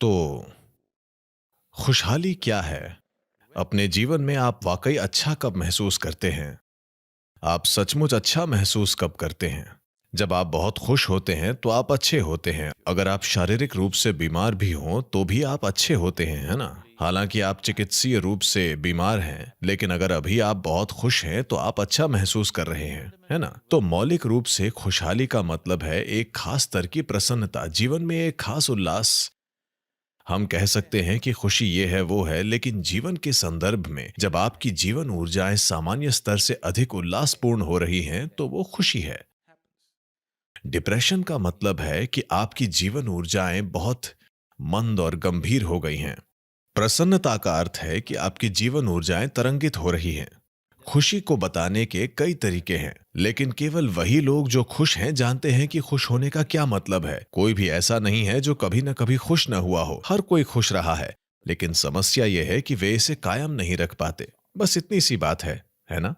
तो खुशहाली क्या है? अपने जीवन में आप वाकई अच्छा कब महसूस करते हैं? आप सचमुच अच्छा महसूस कब करते हैं? जब आप बहुत खुश होते हैं तो आप अच्छे होते हैं। अगर आप शारीरिक रूप से बीमार भी हों तो भी आप अच्छे होते हैं, है ना? हालांकि आप चिकित्सीय रूप से बीमार हैं, लेकिन अगर अभी आप बहुत खुश हैं तो आप अच्छा महसूस कर रहे हैं, है ना? तो मौलिक रूप से खुशहाली का मतलब है एक खास स्तर की प्रसन्नता, जीवन में एक खास उल्लास। हम कह सकते हैं कि खुशी ये है वो है, लेकिन जीवन के संदर्भ में जब आपकी जीवन ऊर्जाएं सामान्य स्तर से अधिक उल्लासपूर्ण हो रही हैं तो वो खुशी है। डिप्रेशन का मतलब है कि आपकी जीवन ऊर्जाएं बहुत मंद और गंभीर हो गई हैं। प्रसन्नता का अर्थ है कि आपकी जीवन ऊर्जाएं तरंगित हो रही हैं। खुशी को बताने के कई तरीके हैं, लेकिन केवल वही लोग जो खुश हैं जानते हैं कि खुश होने का क्या मतलब है। कोई भी ऐसा नहीं है जो कभी न कभी खुश न हुआ हो। हर कोई खुश रहा है, लेकिन समस्या यह है कि वे इसे कायम नहीं रख पाते। बस इतनी सी बात है ना?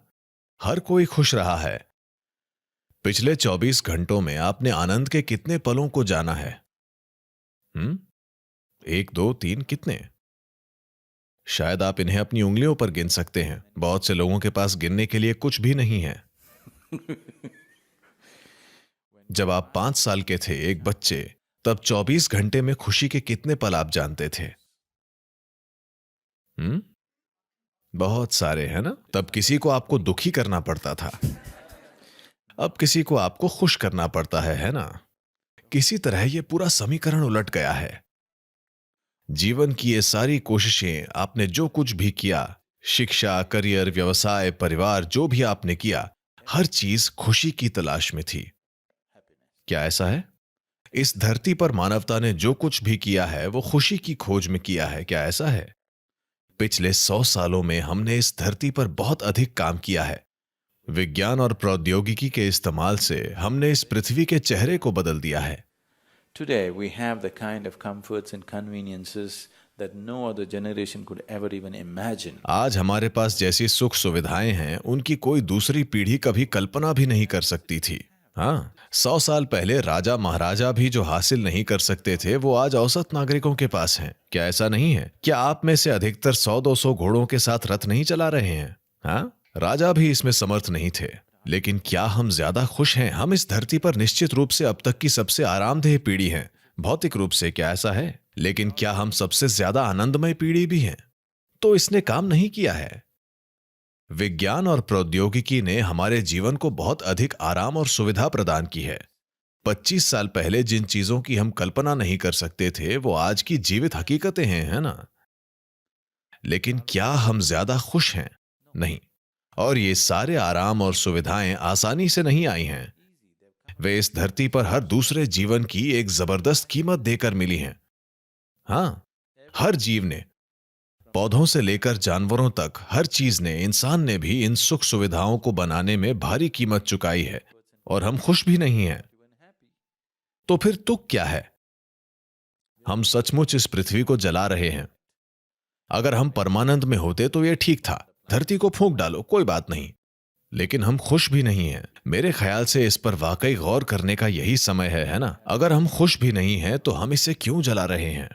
हर कोई खुश रहा है। पिछले 24 घंटों में आपने आनंद के कितने पलों को जाना है? हम्म? एक, दो, तीन, कितने? शायद आप इन्हें अपनी उंगलियों पर गिन सकते हैं। बहुत से लोगों के पास गिनने के लिए कुछ भी नहीं है। जब आप 5 साल के थे, एक बच्चे, तब 24 घंटे में खुशी के कितने पल आप जानते थे? हम्म? बहुत सारे, है ना? तब किसी को आपको दुखी करना पड़ता था। अब किसी को आपको खुश करना पड़ता है ना? किसी तरह यह पूरा समीकरण उलट गया है। जीवन की ये सारी कोशिशें, आपने जो कुछ भी किया, शिक्षा, करियर, व्यवसाय, परिवार, जो भी आपने किया, हर चीज खुशी की तलाश में थी। क्या ऐसा है? इस धरती पर मानवता ने जो कुछ भी किया है वो खुशी की खोज में किया है। क्या ऐसा है? पिछले 100 सालों में हमने इस धरती पर बहुत अधिक काम किया है। विज्ञान और प्रौद्योगिकी के इस्तेमाल से हमने इस पृथ्वी के चेहरे को बदल दिया है। Today, we have the kind of comforts and conveniences that no other generation could ever even imagine. आज हमारे पास जैसी सुख सुविधाएं हैं उनकी कोई दूसरी पीढ़ी कभी कल्पना भी नहीं कर सकती थी। हाँ, 100 साल पहले राजा महाराजा भी जो हासिल नहीं कर सकते थे वो आज औसत नागरिकों के पास हैं। क्या ऐसा नहीं है? क्या आप में से अधिकतर 100-200 घोड़ों के साथ रथ नहीं चला रहे हैं? हाँ, राजा भी इसमें समर्थ नहीं थे। लेकिन क्या हम ज्यादा खुश हैं? हम इस धरती पर निश्चित रूप से अब तक की सबसे आरामदेह पीढ़ी हैं, भौतिक रूप से। क्या ऐसा है? लेकिन क्या हम सबसे ज्यादा आनंदमय पीढ़ी भी हैं? तो इसने काम नहीं किया है। विज्ञान और प्रौद्योगिकी ने हमारे जीवन को बहुत अधिक आराम और सुविधा प्रदान की है। 25 साल पहले जिन चीजों की हम कल्पना नहीं कर सकते थे वो आज की जीवित हकीकतें हैं, है ना? लेकिन क्या हम ज्यादा खुश हैं? नहीं। और ये सारे आराम और सुविधाएं आसानी से नहीं आई हैं। वे इस धरती पर हर दूसरे जीवन की एक जबरदस्त कीमत देकर मिली हैं। हाँ, हर जीव ने, पौधों से लेकर जानवरों तक, हर चीज ने, इंसान ने भी इन सुख सुविधाओं को बनाने में भारी कीमत चुकाई है, और हम खुश भी नहीं हैं। तो फिर तुक क्या है? हम सचमुच इस पृथ्वी को जला रहे हैं। अगर हम परमानंद में होते तो यह ठीक था, धरती को फूंक डालो, कोई बात नहीं। लेकिन हम खुश भी नहीं हैं। मेरे ख्याल से इस पर वाकई गौर करने का यही समय है ना? अगर हम खुश भी नहीं हैं तो हम इसे क्यों जला रहे हैं?